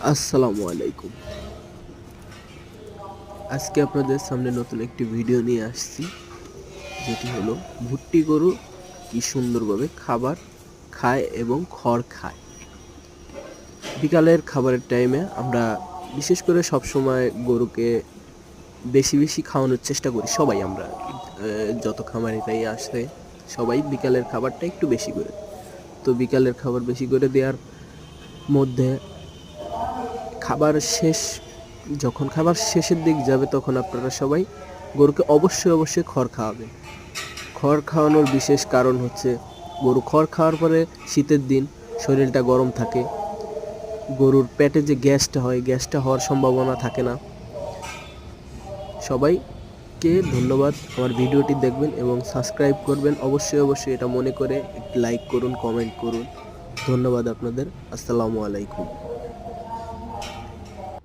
আসসালামু আলাইকুম। আজকে আপনাদের সামনে নতুন একটি ভিডিও নিয়ে আসছি, যেটি হলো ভুট্টি গরু কি সুন্দরভাবে খাবার খায় এবং খড় খায়। বিকালের খাবারের টাইমে আমরা বিশেষ করে সবসময় গরুকে বেশি বেশি খাওয়ানোর চেষ্টা করি, সবাই আমরা যত খামারিরাই আসে সবাই বিকালের খাবারটা একটু বেশি করে। তো বিকালের খাবার বেশি করে দেওয়ার মধ্যে যখন খাবার শেষের দিক যাবে তখন আপনারা সবাই গরুকে অবশ্যই খড় খাওয়াবেন। খড় খাওয়ানোর বিশেষ কারণ হচ্ছে গরু খড় খাওয়ার পরে শীতের দিন শরীরটা গরম থাকে, গরুর পেটে যে গ্যাসটা হয় গ্যাসটা হওয়ার সম্ভাবনা থাকে না। সবাইকে ধন্যবাদ, আমার ভিডিওটি দেখবেন এবং সাবস্ক্রাইব করবেন অবশ্যই এটা মনে করে লাইক করুন, কমেন্ট করুন। ধন্যবাদ আপনাদের। আসসালামু আলাইকুম।